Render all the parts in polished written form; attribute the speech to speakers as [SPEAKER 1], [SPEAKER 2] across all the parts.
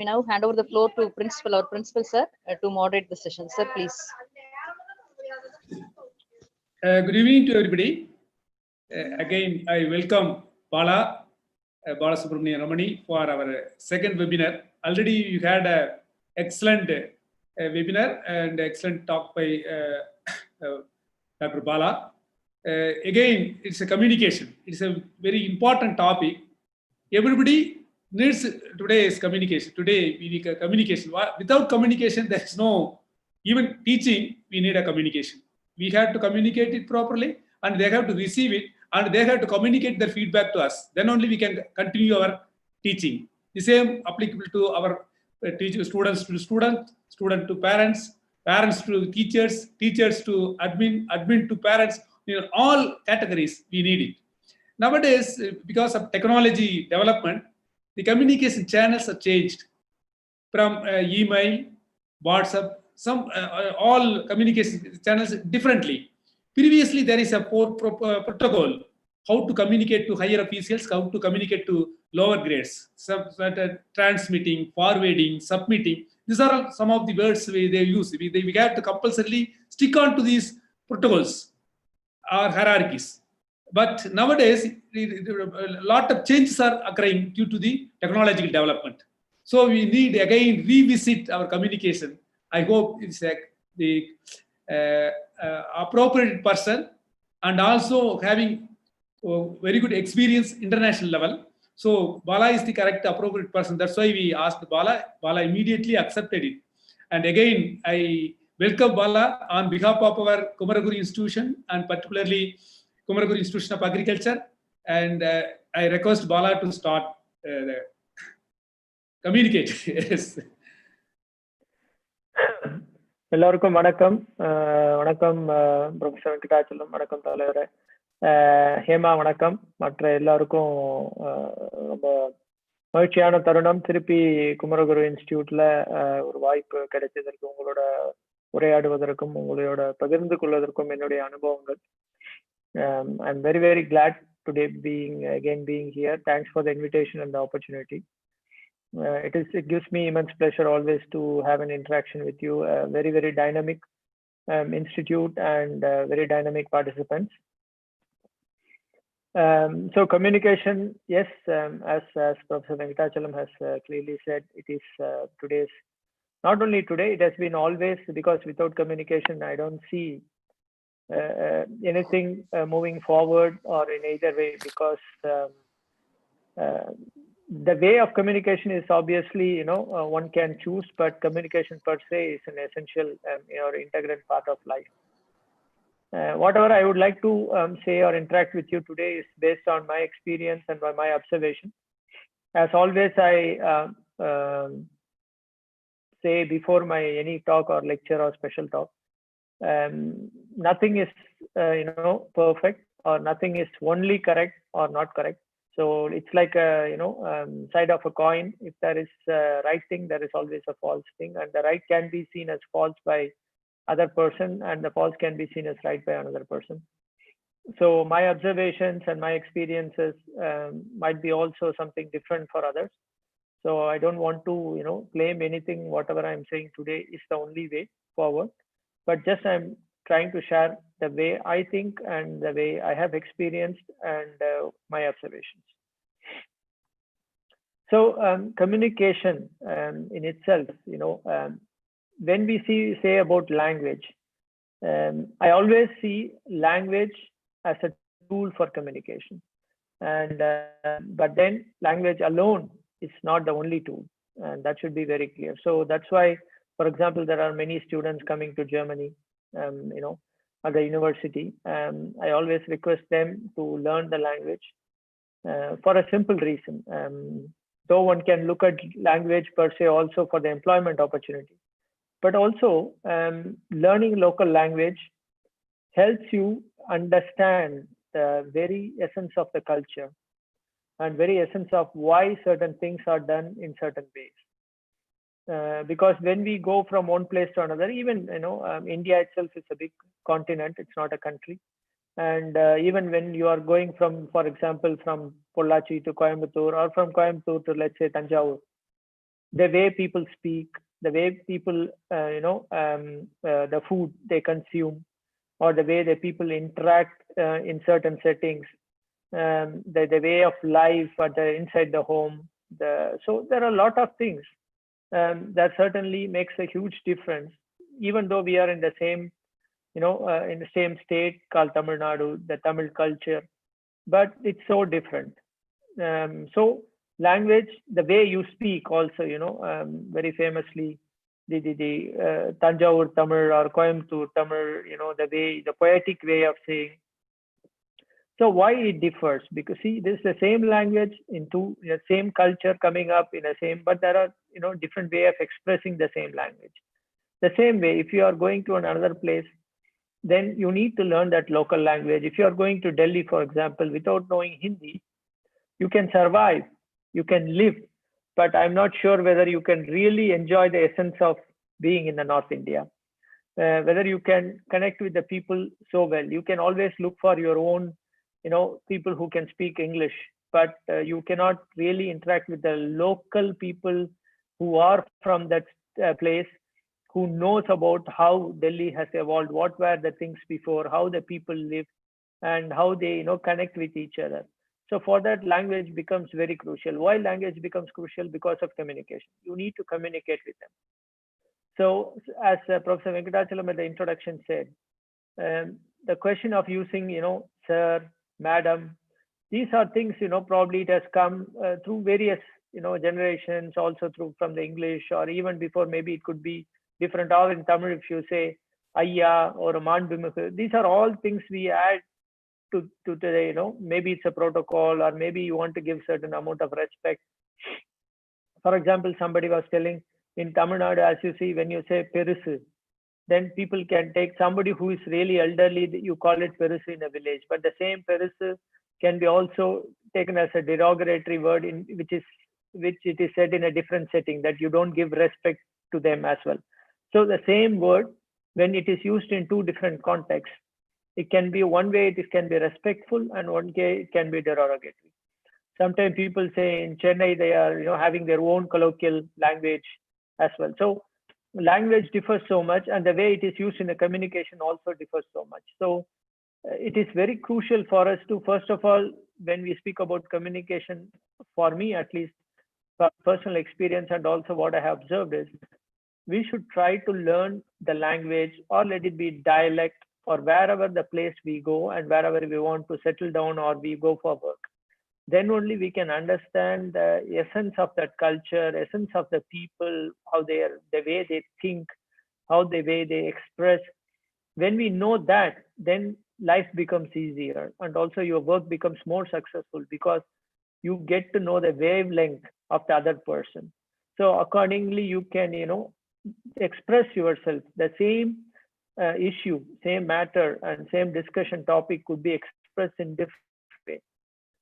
[SPEAKER 1] We now hand over the floor to our principal sir, to moderate the session. Sir, please.
[SPEAKER 2] Good evening to everybody. Again, I welcome Balasubramanian Ramani for our second webinar. Already you had an excellent webinar and excellent talk by Dr. Bala. Again, it's a communication. It's a very important topic. Everybody needs today's communication. Today we need a communication. Without communication, there is no, even teaching, we need a communication. We have to communicate it properly, and they have to receive it, and they have to communicate their feedback to us. Then only we can continue our teaching. The same applicable to our students to students, student to parents, parents to teachers, teachers to admin to parents. In all categories, we need it. Nowadays, because of technology development, the communication channels have changed from email, WhatsApp, all communication channels differently. Previously, there is a protocol how to communicate to higher officials, how to communicate to lower grades, transmitting, forwarding, submitting. These are some of the words they use. We have to compulsorily stick on to these protocols or hierarchies. But nowadays, a lot of changes are occurring due to the technological development. So we need again revisit our communication. I hope it's the appropriate person and also having very good experience international level. So Bala is the correct appropriate person. That's why we asked Bala. Bala immediately accepted it. And again, I welcome Bala on behalf of our Kumaraguru institution and particularly Kumaraguru Institution of Agriculture. And I request Bala to start communicate. Yes.
[SPEAKER 3] எல்லாருக்கும் வணக்கம். வணக்கம் professor Venkatachalam, வணக்கம் தலைவரே, ஹேமா வணக்கம். மற்ற எல்லாருக்கும் ரொம்ப மகிழ்ச்சியான தருணம். திருப்பி குமரகுரு இன்ஸ்டிடியூட்ல ஒரு வாய்ப்பு கிடைச்சதற்கு, உங்களோட உரையாடுவதற்கும் உங்களோட பகிர்ந்து கொள்வதற்கும் என்னுடைய அனுபவங்கள். I'm very, very glad today being here. Thanks for the invitation and the opportunity. It gives me immense pleasure always to have an interaction with you. Very, very dynamic institute and very dynamic participants. So communication, yes, as Professor Venkatachalam has clearly said, it is today's, not only today, it has been always, because without communication, I don't see anything moving forward or in either way, because the way of communication is obviously, one can choose, but communication per se is an essential or integral part of life. Whatever I would like to say or interact with you today is based on my experience and by my observation. As always, I say before my any talk or lecture or special talk, nothing is perfect, or nothing is only correct or not correct. So it's like a side of a coin. If there is a right thing, there is always a false thing, and the right can be seen as false by other person, and the false can be seen as right by another person. So my observations and my experiences might be also something different for others. So I don't want to claim anything. Whatever I'm saying today is the only way forward, but just I'm trying to share the way I think and the way I have experienced and my observations. So communication in itself, when we say about language, I always see language as a tool for communication, and but then language alone is not the only tool, and that should be very clear. So that's why, for example, there are many students coming to Germany, at the university. I always request them to learn the language for a simple reason. Though one can look at language per se also for the employment opportunity, but also learning local language helps you understand the very essence of the culture and very essence of why certain things are done in certain ways. Because when we go from one place to another, even India itself is a big continent, it's not a country, and even when you are going from, for example, from Pollachi to Coimbatore, or from Coimbatore to, let's say, Tanjavur, the way people speak, the way people, the food they consume, or the way that people interact in certain settings, the way of life at inside the home. So there are a lot of things that certainly makes a huge difference, even though we are in the same, in the same state called Tamil Nadu, the Tamil culture, but it's so different. So language, the way you speak also, very famously, the Tanjavur Tamil or Coimbatore Tamil, the poetic way of saying. So why it differs? Because see, this is the same language into the same culture coming up in the same, but there are different way of expressing the same language. The same way, if you are going to another place, then you need to learn that local language. If you are going to Delhi, for example, without knowing Hindi, you can survive, you can live, but I'm not sure whether you can really enjoy the essence of being in the North India. Whether you can connect with the people so well. You can always look for your own, people who can speak English, but you cannot really interact with the local people who are from that place, who knows about how Delhi has evolved, what were the things before, how the people live, and how they connect with each other. So for that, language becomes very crucial. Why language becomes crucial? Because of communication. You need to communicate with them. So as Professor Venkatachalam at the introduction said, the question of using, sir, madam, these are things, probably it has come through various, generations, also through from the English, or even before, maybe it could be different. Or in Tamil, if you say ayya or manbimukhu, these are all things we add to the, maybe it's a protocol, or maybe you want to give certain amount of respect. For example, somebody was telling in Tamil Nadu, as you see, when you say perusu, then people can take somebody who is really elderly, you call it perusu in a village, but the same perusu can be also taken as a derogatory word, in which it is said in a different setting, that you don't give respect to them as well. So the same word, when it is used in two different contexts, it can be one way, it can be respectful, and one way it can be derogatory. Sometimes people say in Chennai they are having their own colloquial language as well. So language differs so much, and the way it is used in the communication also differs so much. So it is very crucial for us to, first of all, when we speak about communication, for me at least, personal experience and also what I have observed is, we should try to learn the language, or let it be dialect, or wherever the place we go and wherever we want to settle down or we go for work. Then only we can understand the essence of that culture, essence of the people, how they are, the way they think, how the way they express. When we know that, then life becomes easier, and also your work becomes more successful, because you get to know the wavelength of the other person. So accordingly, you can express yourself. The same issue, same matter, and same discussion topic could be expressed in different way.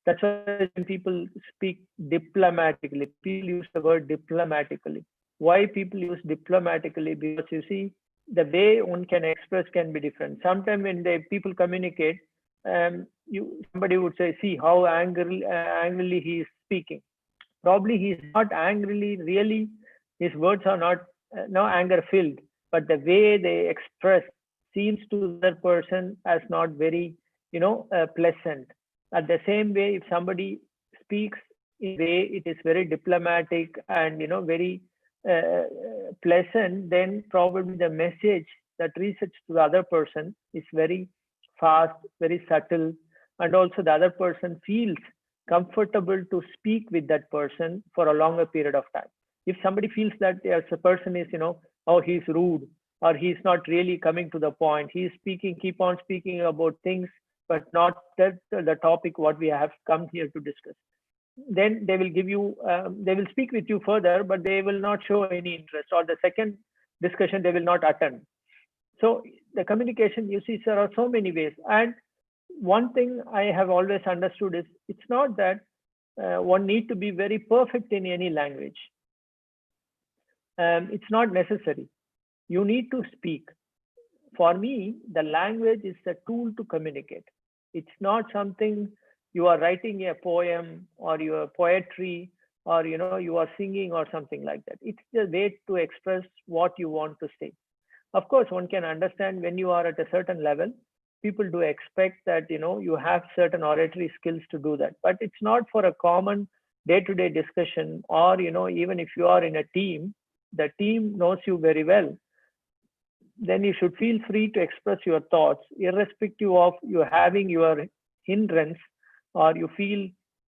[SPEAKER 3] That's why when people speak diplomatically, people use the word diplomatically. Why people use diplomatically? Because you see, the way one can express can be different. Sometimes when people communicate, somebody would say, see how angrily he is speaking. Probably he is not angrily, really, his words are not anger filled, but the way they express seems to the other person as not very, pleasant. At the same way, if somebody speaks in a way it is very diplomatic and very pleasant, then probably the message that reaches to the other person is very fast, very subtle, and also the other person feels comfortable to speak with that person for a longer period of time. If somebody feels that a person is, oh, he's rude, or he's not really coming to the point, he's speaking, keep on speaking about things, but not the topic what we have come here to discuss, then they will give you, they will speak with you further, but they will not show any interest, or the second discussion they will not attend. So the communication, you see, there are so many ways. And one thing I have always understood is, it's not that one need to be very perfect in any language. It's not necessary. You need to speak. For me, the language is a tool to communicate. It's not something you are writing a poem or your poetry or you are singing or something like that. It's the way to express what you want to say. Of course, one can understand when you are at a certain level, people do expect that you have certain oratory skills to do that, but it's not for a common day-to-day discussion, or even if you are in a team, the team knows you very well, then you should feel free to express your thoughts, irrespective of you having your hindrance, or you feel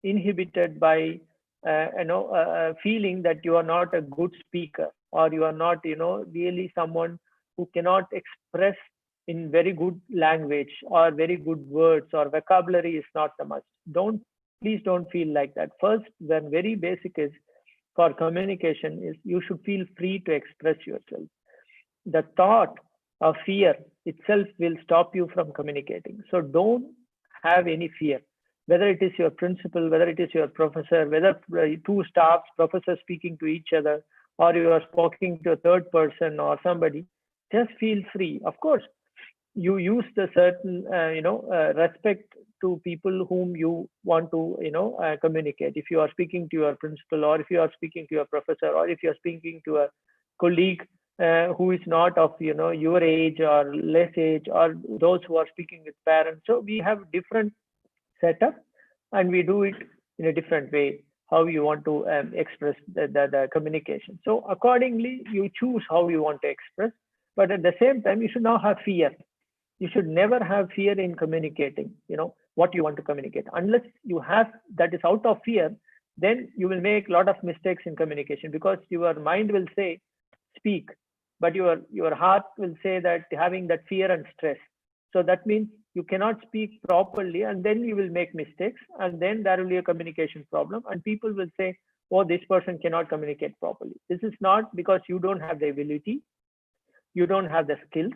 [SPEAKER 3] inhibited by feeling that you are not a good speaker, or you are not really someone who cannot express in very good language or very good words, or vocabulary is not the must. Please don't feel like that. First, the very basic is for communication is you should feel free to express yourself. The thought of fear itself will stop you from communicating. So don't have any fear, whether it is your principal, whether it is your professor, whether two staffs, professors speaking to each other, or you are speaking to a third person or somebody, just feel free. Of course, you use the certain respect to people whom you want to communicate. If you are speaking to your principal, or if you are speaking to your professor, or if you are speaking to a colleague who is not of your age or less age, or those who are speaking with parents, so we have different setup, and we do it in a different way, how you want to express the communication. So accordingly, you choose how you want to express, but at the same time, you should not have fear. You should never have fear in communicating, what you want to communicate. Unless you have that is out of fear, then you will make a lot of mistakes in communication, because your mind will say, speak, but your heart will say that having that fear and stress. So that means you cannot speak properly, and then you will make mistakes, and then there will be a communication problem, and people will say, oh, this person cannot communicate properly. This is not because you don't have the ability, you don't have the skills.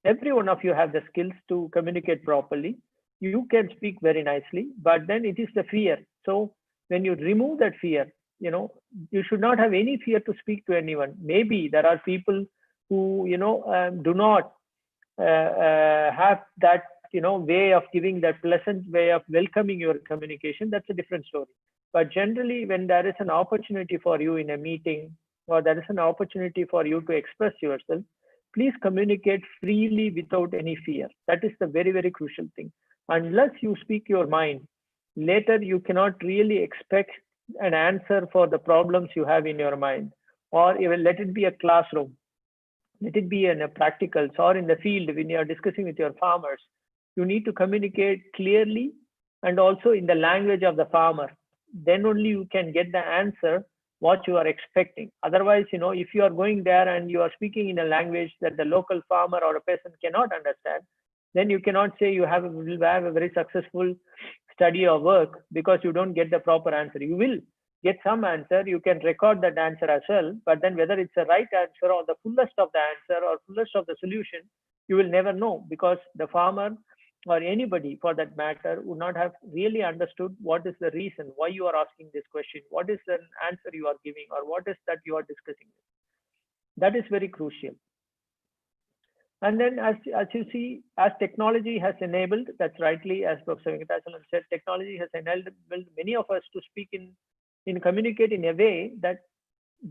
[SPEAKER 3] Every one of you have the skills to communicate properly. You can speak very nicely, but then it is the fear. So when you remove that fear, you should not have any fear to speak to anyone. Maybe there are people who do not have that way of giving that pleasant way of welcoming your communication. That's a different story. But generally, when there is an opportunity for you in a meeting, or there is an opportunity for you to express yourself, please communicate freely without any fear. That is the very, very crucial thing. Unless you speak your mind, later you cannot really expect an answer for the problems you have in your mind. Or even let it be a classroom, let it be in a practicals, or in the field when you are discussing with your farmers. You need to communicate clearly and also in the language of the farmer. Then only you can get the answer what you are expecting. Otherwise, if you are going there and you are speaking in a language that the local farmer or a person cannot understand, then you cannot say you will have a very successful study or work, because you don't get the proper answer. You will get some answer, you can record that answer as well, but then whether it's the right answer or the fullest of the answer or fullest of the solution, you will never know, because the farmer or anybody for that matter would not have really understood what is the reason why you are asking this question, what is the answer you are giving, or what is that you are discussing. That is very crucial. And then as you see, as technology has enabled, that's rightly as Professor Venkatachalam said, technology has enabled many of us to speak in communicate in a way that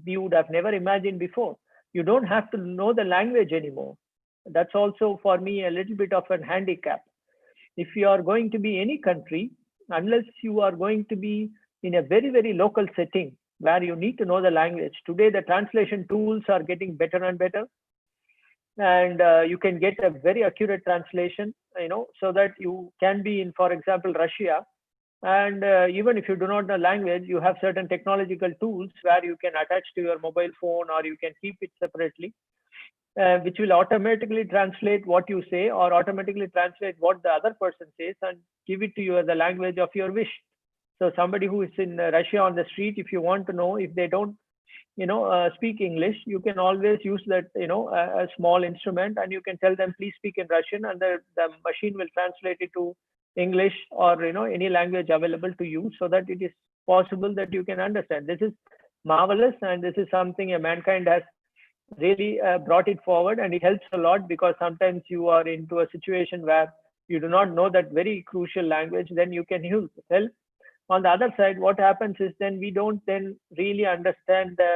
[SPEAKER 3] we would have never imagined before. You don't have to know the language anymore. That's also for me a little bit of a handicap. If you are going to be any country, unless you are going to be in a very, very local setting where you need to know the language. Today, the translation tools are getting better and better. And you can get a very accurate translation, so that you can be in, for example, Russia. And even if you do not know language, you have certain technological tools where you can attach to your mobile phone, or you can keep it separately, which will automatically translate what you say, or automatically translate what the other person says, and give it to you the language of your wish. So somebody who is in Russia on the street, if you want to know if they don't speak English, you can always use that a small instrument, and you can tell them please speak in Russian, and the machine will translate it to English or any language available to you, so that it is possible that you can understand. This is marvelous, and this is something mankind has really brought it forward, and it helps a lot, because sometimes you are into a situation where you do not know that very crucial language. Then you can help, On the other side, what happens is then we don't then really understand the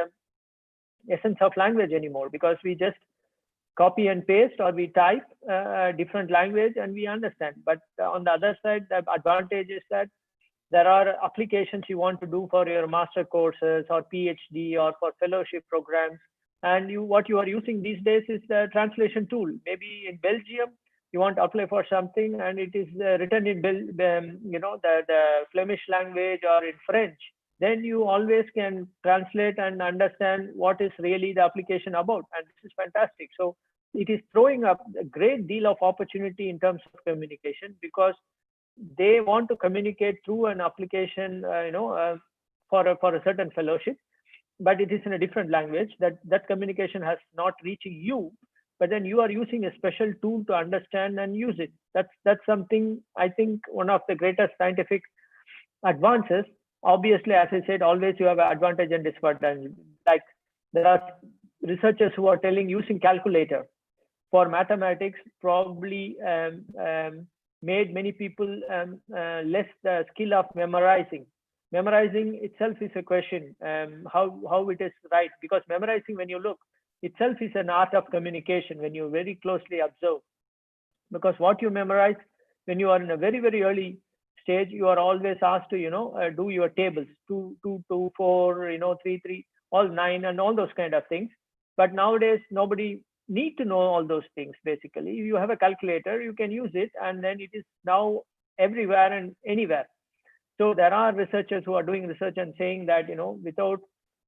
[SPEAKER 3] essence of language anymore, because we just copy and paste, or we type a different language and we understand. But on the other side, the advantage is that there are applications you want to do for your master courses or PhD or for fellowship programs. And what you are using these days is the translation tool. Maybe in Belgium, you want to apply for something and it is written in the Flemish language or in French. Then you always can translate and understand what is really the application about. And this is fantastic. So it is throwing up a great deal of opportunity in terms of communication, because they want to communicate through an application, for a certain fellowship, but it is in a different language. That communication has not reaching you, but then you are using a special tool to understand and use it. That's something, I think, one of the greatest scientific advances. Obviously, as I said, always you have an advantage and disadvantage. Like there are researchers who are telling using calculator for mathematics probably made many people less the skill of memorizing. Memorizing itself is a question, how it is right, because memorizing, when you look, itself is an art of communication when you very closely observe. Because what you memorize when you are in a very, very early stage, you are always asked to, do your tables, 2, 2, 2, 4, 3, 3, all 9 and all those kind of things. But nowadays, nobody need to know all those things. Basically, if you have a calculator, you can use it, and then it is now everywhere and anywhere. So there are researchers who are doing research and saying that,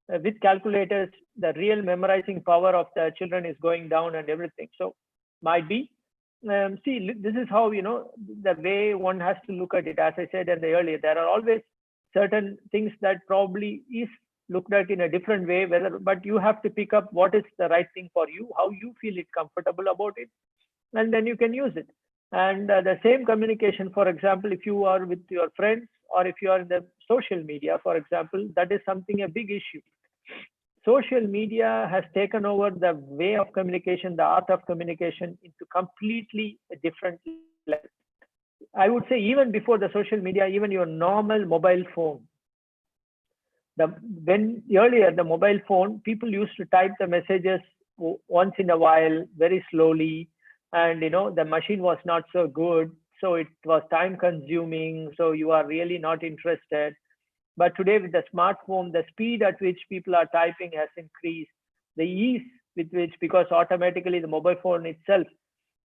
[SPEAKER 3] with calculators, the real memorizing power of the children is going down and everything. So might be. See, this is how, the way one has to look at it. As I said earlier, there are always certain things that probably is looked at in a different way, but you have to pick up what is the right thing for you, how you feel it comfortable about it, and then you can use it. And the same communication, for example, if you are with your friends or if you are in the social media, for example, that is a big issue. Social media has taken over the way of communication, the art of communication, into completely a different level. I would say even before the social media, even your normal mobile phone. When earlier the mobile phone, people used to type the messages once in a while, very slowly, and the machine was not so good, so it was time consuming, so you are really not interested. But today with the smartphone, the speed at which people are typing has increased, the ease with which, because automatically the mobile phone itself,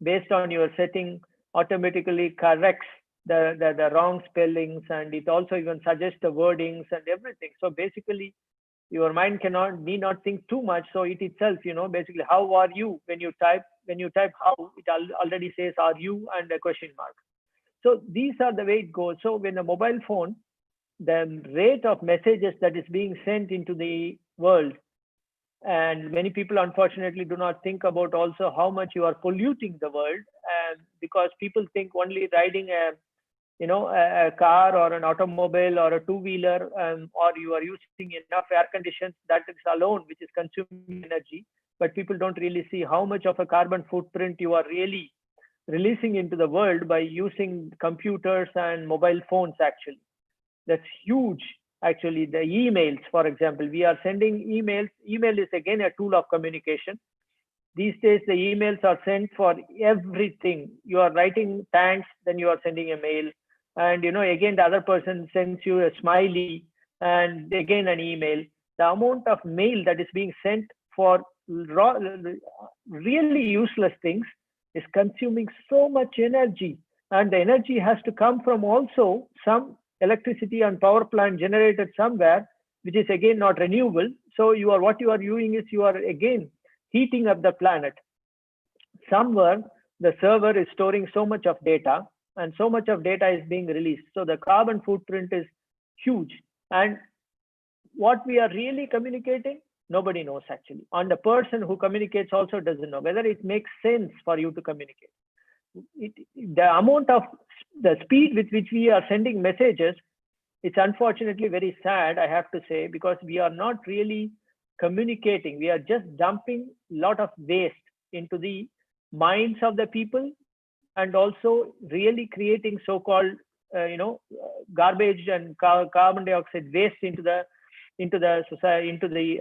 [SPEAKER 3] based on your setting, automatically corrects the wrong spellings, and it also even suggests the wordings and everything. So basically, your mind need not think too much. So it itself, basically, how are you? When you type how, it already says are you and a question mark. So these are the way it goes. So when a mobile phone, the rate of messages that is being sent into the world, and many people unfortunately do not think about also how much you are polluting the world, and because people think only riding a car or an automobile or a two-wheeler, or you are using enough air conditions, that is alone which is consuming energy. But people don't really see how much of a carbon footprint you are really releasing into the world by using computers and mobile phones. Actually, that's huge. Actually, the emails, for example, we are sending emails. Email is again a tool of communication. These days, the emails are sent for everything. You are writing thanks, then you are sending a mail. And, again, the other person sends you a smiley and again an email. The amount of mail that is being sent for really useless things is consuming so much energy. And the energy has to come from also some electricity and power plant generated somewhere, which is again not renewable. So what you are doing is you are again heating up the planet. Somewhere the server is storing so much of data, and so much of data is being released. So the carbon footprint is huge. And what we are really communicating, nobody knows actually. And the person who communicates also doesn't know whether it makes sense for you to communicate. The amount of the speed with which we are sending messages, it's unfortunately very sad, I have to say, because we are not really communicating. We are just dumping a lot of waste into the minds of the people, and also really creating so-called garbage and carbon dioxide waste into the society, into the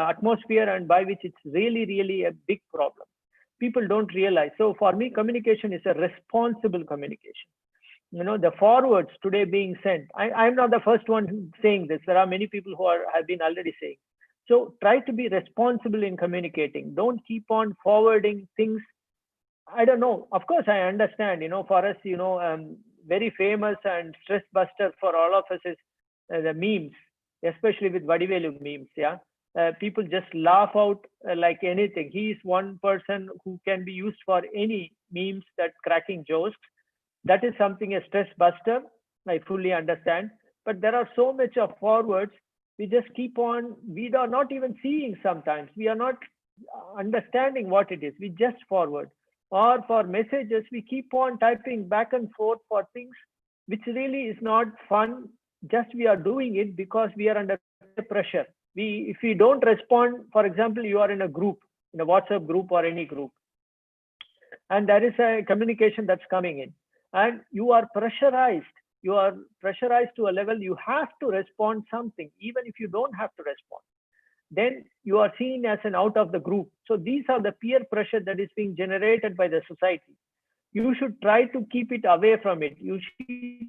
[SPEAKER 3] atmosphere, and by which it's really a big problem. People don't realize. So for me, communication is a responsible communication. The forwards today being sent. I'm not the first one saying this. There are many people who have been already saying. So try to be responsible in communicating. Don't keep on forwarding things. I don't know. Of course, I understand. For us, very famous and stress buster for all of us is the memes, especially with Vadivelu memes. Yeah, people just laugh out like anything. He is one person who can be used for any memes, that cracking jokes. That is something, a stress buster. I fully understand. But there are so much of forwards. We just keep on. We are not even seeing sometimes. We are not understanding what it is. We just forward. Or for messages, we keep on typing back and forth for things which really is not fun. Just we are doing it because we are under pressure. If we don't respond, for example, you are in a group, in a WhatsApp group or any group, and there is a communication that's coming in, and you are pressurized. You are pressurized to a level you have to respond something, even if you don't have to respond. Then you are seen as an out of the group. So these are the peer pressure that is being generated by the society. You should try to keep it away from it. You should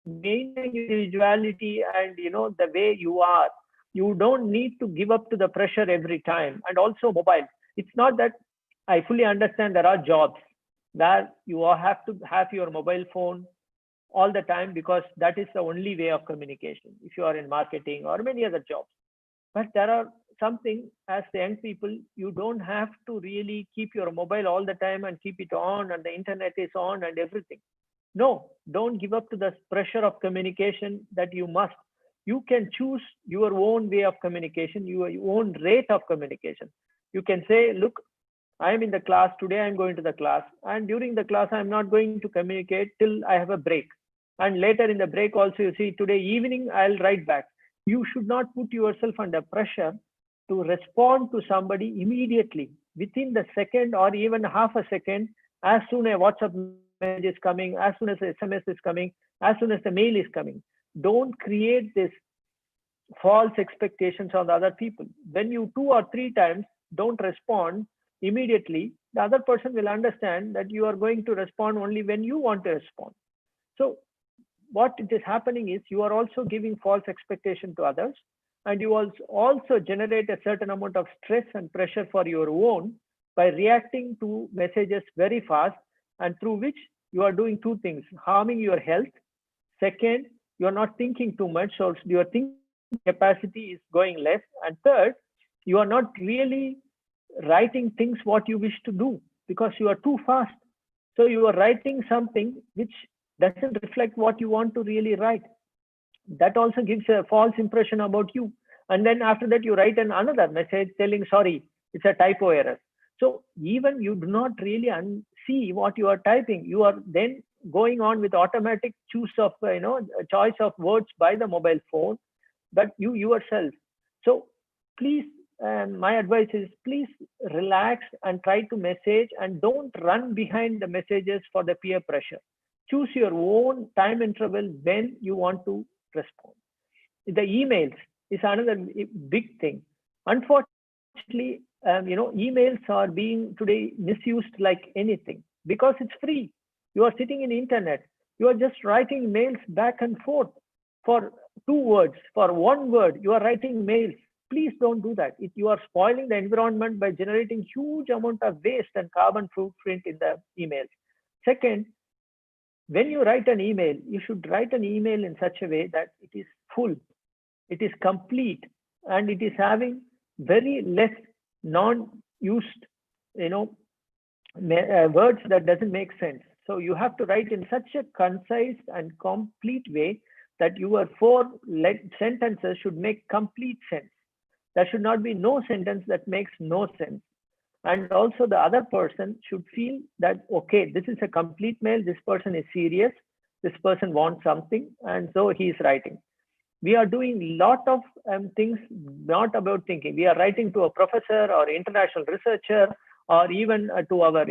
[SPEAKER 3] maintain individuality and the way you are. You don't need to give up to the pressure every time. And also mobile. It's not that, I fully understand there are jobs where you have to have your mobile phone all the time because that is the only way of communication. If you are in marketing or many other jobs. But there are something, as the young people, you don't have to really keep your mobile all the time and keep it on and the internet is on and everything. No, don't give up to the pressure of communication that you must. You can choose your own way of communication, your own rate of communication. You can say, look, I am in the class, today I'm going to the class, and during the class I'm not going to communicate till I have a break. And later in the break also, you see, today evening I'll write back. You should not put yourself under pressure to respond to somebody immediately, within the second or even half a second, as soon as a WhatsApp message is coming, as soon as the SMS is coming, as soon as the mail is coming. Don't create this false expectations on the other people. When you 2 or 3 times don't respond immediately, the other person will understand that you are going to respond only when you want to respond. So what it is happening is you are also giving false expectation to others, and you also generate a certain amount of stress and pressure for your own by reacting to messages very fast, and through which you are doing 2 things: harming your health. Second, you are not thinking too much, so your thinking capacity is going less. And third, you are not really writing things what you wish to do because you are too fast. So you are writing something which doesn't reflect what you want to really write. That also gives a false impression about you. And then after that, you write another message telling, sorry, it's a typo error. So even you do not really see what you are typing. You are then going on with automatic choice of words by the mobile phone, but you yourself. So please, my advice is please relax and try to message, and don't run behind the messages for the peer pressure. Choose your own time interval when you want to respond. The emails is another big thing. Unfortunately, emails are being today misused like anything because it's free. You are sitting in the internet. You are just writing mails back and forth for 2 words. For 1 word, you are writing mails. Please don't do that. You are spoiling the environment by generating huge amount of waste and carbon footprint in the emails. Second, when you write an email, you should write an email in such a way that it is full, it is complete, and it is having very less non-used, words that doesn't make sense. So you have to write in such a concise and complete way that your 4 sentences should make complete sense. There should not be no sentence that makes no sense. And also the other person should feel that, okay, this is a complete mail. This person is serious. This person wants something. And so he is writing. We are doing a lot of things not about thinking. We are writing to a professor or international researcher, or even to our,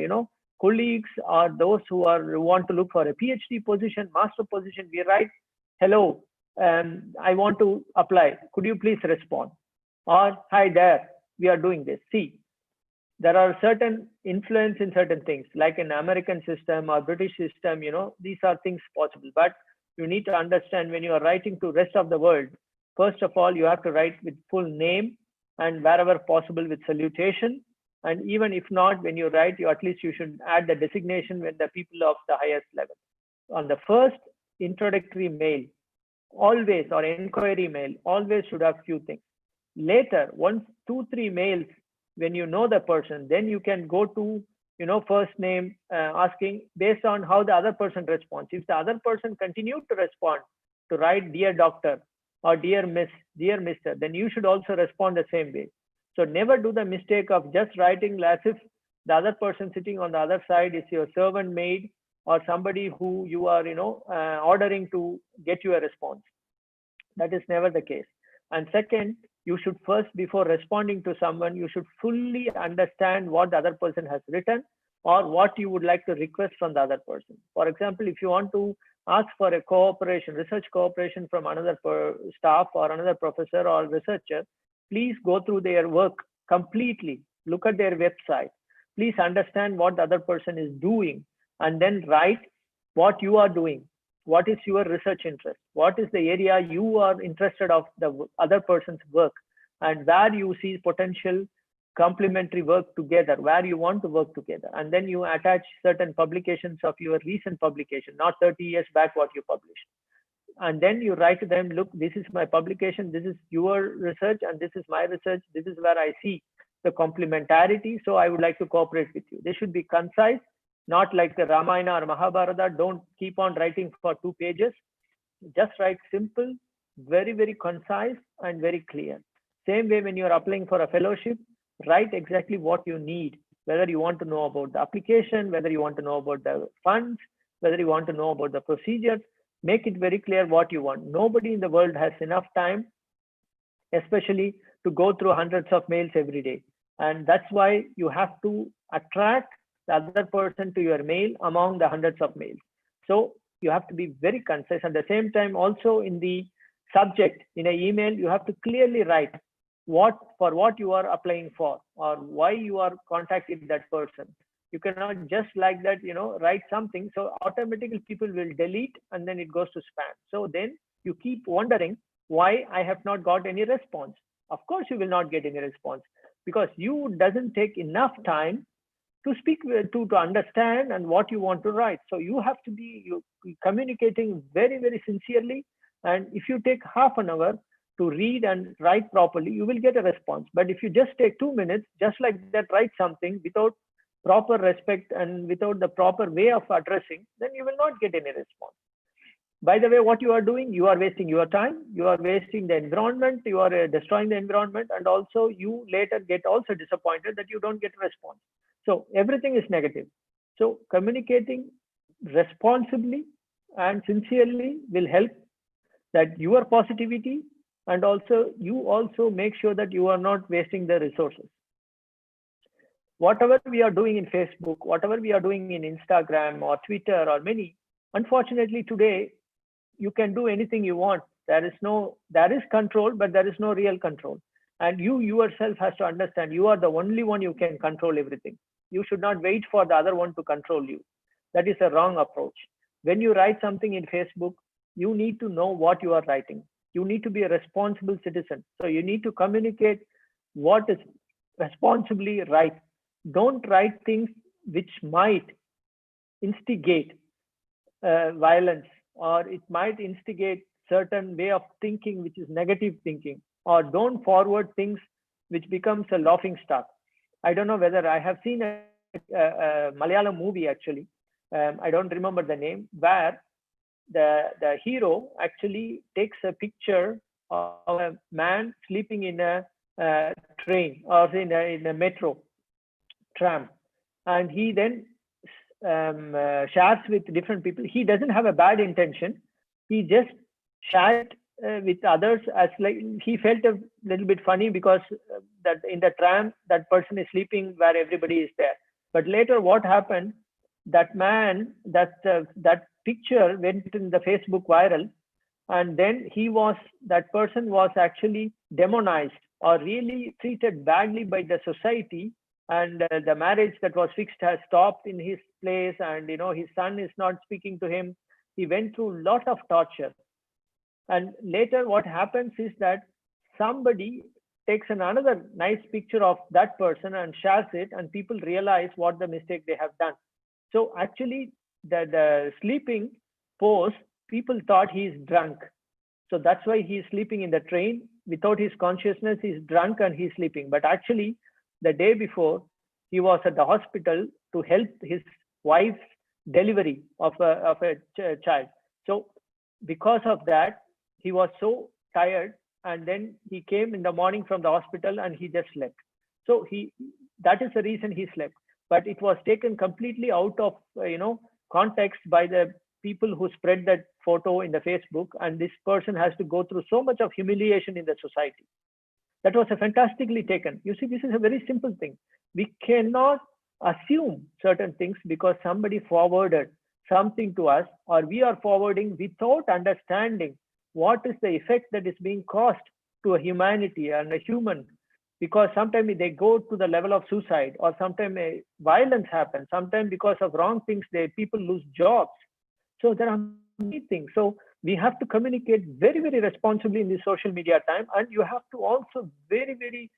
[SPEAKER 3] colleagues or those who want to look for a PhD position, master position, we write, hello, I want to apply. Could you please respond? Or, hi there, we are doing this. See, there are certain influence in certain things, like an American system or British system, these are things possible. But you need to understand, when you are writing to rest of the world, first of all, you have to write with full name, and wherever possible with salutation. And even if not, when you write, at least you should add the designation with the people of the highest level. On the first introductory mail, always, or inquiry mail, always should have few things. Later, once 2-3 mails, when you know the person, then you can go to, first name, asking based on how the other person responds. If the other person continued to respond, to write dear doctor or dear miss, dear mister, then you should also respond the same way. So never do the mistake of just writing as if the other person sitting on the other side is your servant maid or somebody who you are, ordering to get you a response. That is never the case. And second, you should first, before responding to someone, you should fully understand what the other person has written or what you would like to request from the other person. For example, if you want to ask for a cooperation, research cooperation from another staff or another professor or researcher, please go through their work completely. Look at their website. Please understand what the other person is doing, and then write what you are doing. What is your research interest? What is the area you are interested of the other person's work, and where you see potential complementary work together, where you want to work together. And then you attach certain publications of your recent publication, not 30 years back what you published. And then you write to them, look, this is my publication, this is your research, and this is my research. This is where I see the complementarity. So I would like to cooperate with you. They should be concise, not like the Ramayana or Mahabharata. Don't keep on writing for 2 pages. Just write simple, very, very concise and very clear. Same way when you're applying for a fellowship, write exactly what you need, whether you want to know about the application, whether you want to know about the funds, whether you want to know about the procedures. Make it very clear what you want. Nobody in the world has enough time, especially to go through hundreds of mails every day. And that's why you have to attract the other person to your mail among the hundreds of mails. So you have to be very concise. At the same time, also in the subject, in an email, you have to clearly write what you are applying for or why you are contacting that person. You cannot just like that, write something. So automatically people will delete and then it goes to spam. So then you keep wondering why I have not got any response. Of course, you will not get any response because you doesn't take enough time to speak to understand and what you want to write. So you have to be communicating very, very sincerely. And if you take half an hour to read and write properly, you will get a response. But if you just take 2 minutes, just like that, write something without proper respect and without the proper way of addressing, then you will not get any response. By the way, what you are doing, you are wasting your time, you are wasting the environment, you are destroying the environment, and also you later get also disappointed that you don't get a response. So everything is negative. So communicating responsibly and sincerely will help that your positivity, and also you also make sure that you are not wasting the resources. Whatever we are doing in Facebook, whatever we are doing in Instagram or Twitter or many, unfortunately today, you can do anything you want. There is control, but there is no real control. And you yourself has to understand you are the only one you can control everything. You should not wait for the other one to control you. That is a wrong approach. When you write something in Facebook, you need to know what you are writing. You need to be a responsible citizen. So you need to communicate what is responsibly right. Don't write things which might instigate violence, or it might instigate certain way of thinking which is negative thinking, or don't forward things which becomes a laughing stock. I don't know whether I have seen a Malayalam movie actually. I don't remember the name, where the hero actually takes a picture of a man sleeping in a train or in a metro tram, and he then shares with different people. He doesn't have a bad intention. He just shared with others as like he felt a little bit funny because that in the tram that person is sleeping where everybody is there. But later what happened, that man, that picture went in the Facebook viral, and then that person was actually demonized or really treated badly by the society, and the marriage that was fixed has stopped in his place, and his son is not speaking to him. He went through a lot of torture. And later what happens is that somebody takes another nice picture of that person and shares it, and people realize what the mistake they have done. So actually the sleeping pose, people thought he is drunk. So that's why he is sleeping in the train without his consciousness. He's drunk and he's sleeping. But actually, the day before, he was at the hospital to help his wife's delivery of a child. So because of that, he was so tired, and then he came in the morning from the hospital and he just slept. So that is the reason he slept. But it was taken completely out of context by the people who spread that photo in the Facebook, and this person has to go through so much of humiliation in the society. That was fantastically taken. You see, this is a very simple thing. We cannot assume certain things because somebody forwarded something to us, or we are forwarding without understanding what is the effect that is being caused to a humanity and a human. Because sometimes they go to the level of suicide, or sometimes violence happens. Sometimes because of wrong things, people lose jobs. So there are many things. So we have to communicate very, very responsibly in this social media time. And you have to also very, very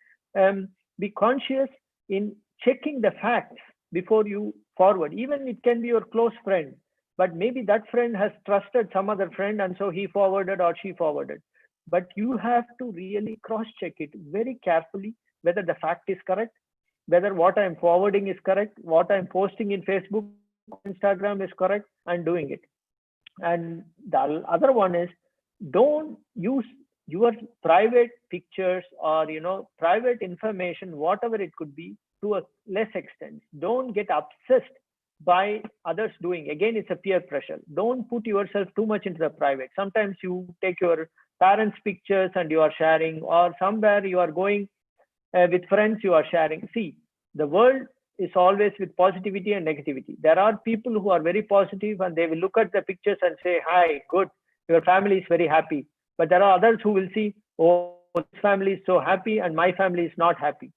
[SPEAKER 3] be conscious in checking the facts before you forward. Even it can be your close friend, but maybe that friend has trusted some other friend, and so he forwarded or she forwarded. But you have to really cross-check it very carefully, whether the fact is correct, whether what I'm forwarding is correct, what I'm posting in Facebook, Instagram is correct, and doing it. And the other one is, don't use your private pictures or private information, whatever it could be, to a less extent. Don't get obsessed by others doing. Again, it's a peer pressure. Don't put yourself too much into the private. Sometimes you take your parents' pictures and you are sharing, or somewhere you are going with friends, you are sharing. See, the world is always with positivity and negativity. There are people who are very positive and they will look at the pictures and say, hi, good, your family is very happy. But there are others who will see, oh, this family is so happy and my family is not happy.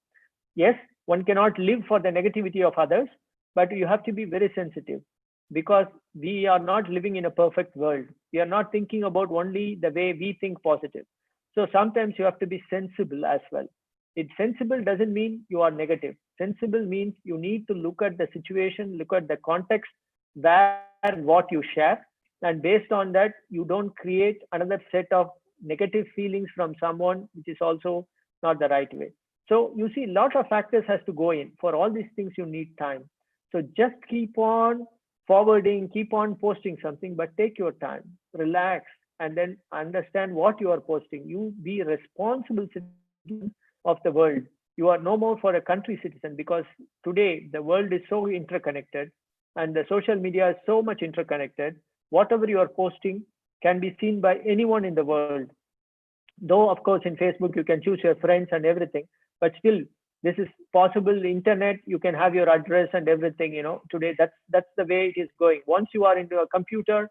[SPEAKER 3] Yes, one cannot live for the negativity of others, but you have to be very sensitive, because we are not living in a perfect world. We are not thinking about only the way we think positive. So sometimes you have to be sensible as well. Sensible doesn't mean you are negative. Sensible means you need to look at the situation, look at the context, where what you share, and based on that, you don't create another set of negative feelings from someone, which is also not the right way. So you see, a lot of factors has to go in. For all these things, you need time. So just keep on forwarding, keep on posting something, but take your time, relax, and then understand what you are posting. You be a responsible citizen of the world. You are no more for a country citizen, because today the world is so interconnected and the social media is so much interconnected. Whatever you are posting can be seen by anyone in the world. Though, of course, in Facebook, you can choose your friends and everything, but still, this is possible. Internet, you can have your address and everything, today that's the way it is going. Once you are into a computer,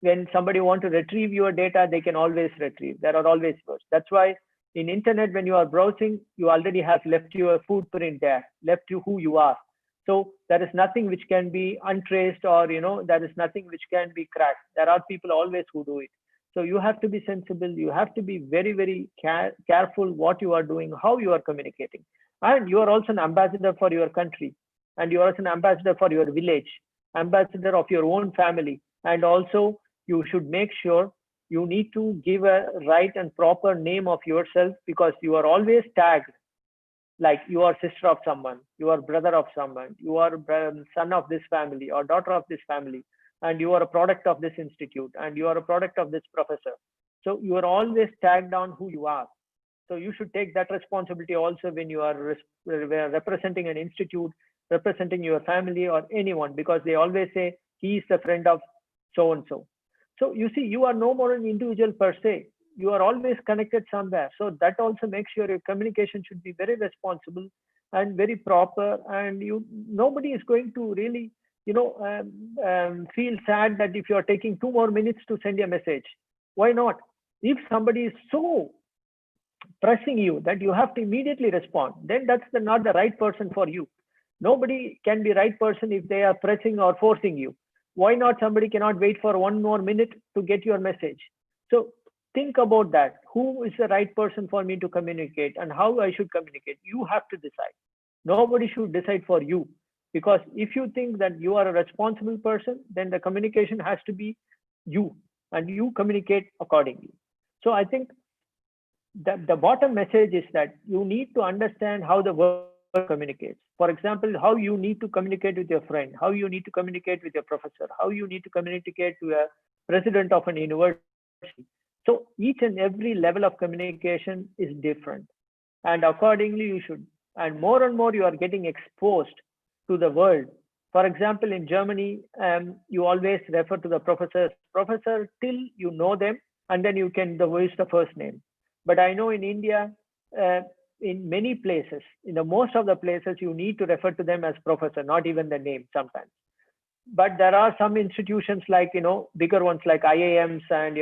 [SPEAKER 3] when somebody want to retrieve your data, they can always retrieve. There are always first. That's why in internet, when you are browsing, you already have left your footprint there, left you who you are. So there is nothing which can be untraced, or there is nothing which can be cracked. There are people always who do it. So you have to be sensible. You have to be very, very careful what you are doing, how you are communicating. And you are also an ambassador for your country, and you are also an ambassador for your village, ambassador of your own family. And also you should make sure you need to give a right and proper name of yourself, because you are always tagged, like you are sister of someone, you are brother of someone, you are son of this family or daughter of this family, and you are a product of this institute, and you are a product of this professor. So you are always tagged on who you are. So you should take that responsibility also when you are representing an institute, representing your family or anyone, because they always say he is the friend of so and so. So you see, you are no more an individual per se. You are always connected somewhere. So that also makes sure your communication should be very responsible and very proper. And nobody is going to really feel sad that if you are taking 2 more minutes to send a message. Why not? If somebody is so pressing you that you have to immediately respond, then that's not the right person for you. Nobody can be right person if they are pressing or forcing you. Why not somebody cannot wait for 1 more minute to get your message? So think about that. Who is the right person for me to communicate and how I should communicate? You have to decide. Nobody should decide for you, because if you think that you are a responsible person, then the communication has to be you and you communicate accordingly. So I think the bottom message is that you need to understand how the world communicates. For example, how you need to communicate with your friend, how you need to communicate with your professor, how you need to communicate to a president of an university. So each and every level of communication is different, and accordingly you should. And more you are getting exposed to the world. For example, in Germany, you always refer to the professor till you know them, and then you can use the first name. But I know in India, in many places, in the most of the places, you need to refer to them as professor, not even the name sometimes. But there are some institutions like, bigger ones like IIMs, and,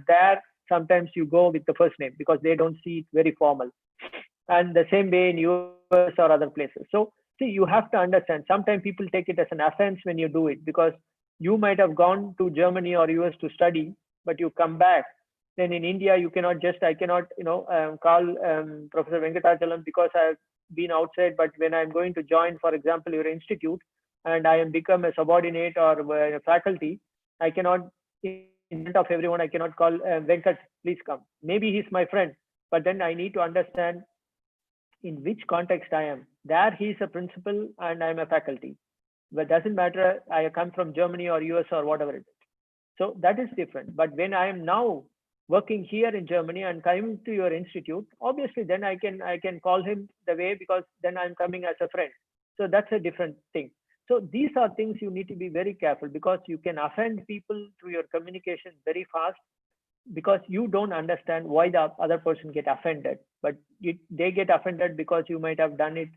[SPEAKER 3] there sometimes you go with the first name because they don't see it very formal. And the same way in US or other places. So see, you have to understand, sometimes people take it as an offense when you do it, because you might have gone to Germany or US to study, but you come back. Then in India, I cannot, call Professor Venkatachalam because I've been outside, but when I'm going to join, for example, your institute, and I am become a subordinate or a faculty, I cannot, in front of everyone, I cannot call Venkat, please come. Maybe he's my friend, but then I need to understand in which context I am. There he's a principal and I'm a faculty. But it doesn't matter, I come from Germany or US or whatever it is. So that is different. But when I am now working here in Germany and coming to your institute, obviously then I can call him the way, because then I'm coming as a friend. So that's a different thing. So these are things you need to be very careful, because you can offend people through your communication very fast, because you don't understand why the other person get offended. But they get offended because you might have done it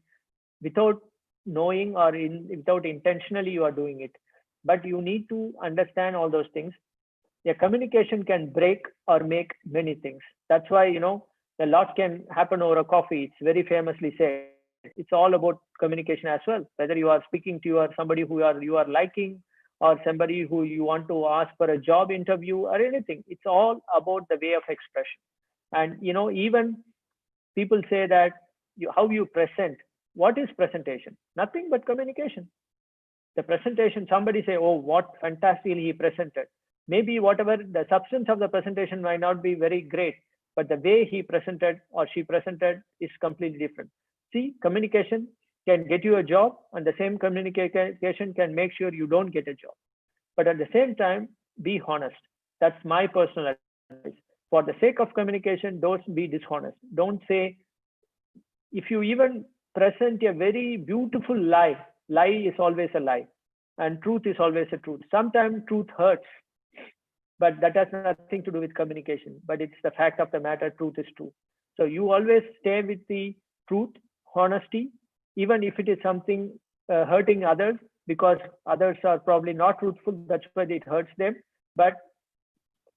[SPEAKER 3] without knowing or without intentionally you are doing it. But you need to understand all those things. A communication can break or make many things. That's why, a lot can happen over a coffee. It's very famously said. It's all about communication as well. Whether you are speaking to somebody who you are liking, or somebody who you want to ask for a job interview or anything, it's all about the way of expression. And, even people say that how you present. What is presentation? Nothing but communication. The presentation, somebody say, oh, what fantastically he presented. Maybe whatever the substance of the presentation might not be very great, but the way he presented or she presented is completely different. See, communication can get you a job, and the same communication can make sure you don't get a job. But at the same time, be honest. That's my personal advice. For the sake of communication, don't be dishonest. Don't say, if you even present a very beautiful lie is always a lie, and truth is always a truth. Sometimes truth hurts, but that has nothing to do with communication. But it's the fact of the matter, truth is true. So you always stay with the truth, honesty, even if it is something hurting others, because others are probably not truthful. That's why it hurts them. But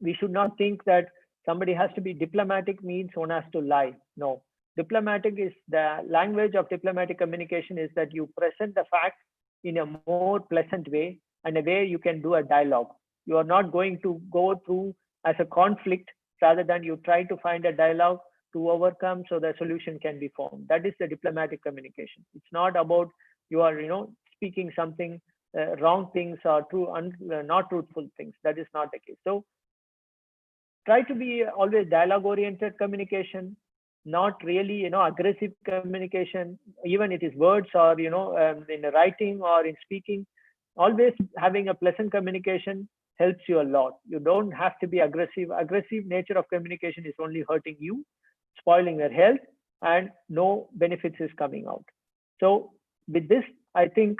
[SPEAKER 3] we should not think that somebody has to be diplomatic means one has to lie. No. Diplomatic is the language of diplomatic communication is that you present the fact in a more pleasant way, and a way you can do a dialogue. You are not going to go through as a conflict, rather than you try to find a dialogue to overcome so the solution can be formed. That is the diplomatic communication. It's not about you are, speaking something wrong things or not truthful things. That is not the case. So try to be always dialogue oriented communication, not really, aggressive communication, even it is words or, in writing or in speaking. Always having a pleasant communication helps you a lot. You don't have to be aggressive. Aggressive nature of communication is only hurting you, spoiling your health, and no benefits is coming out. So with this, I think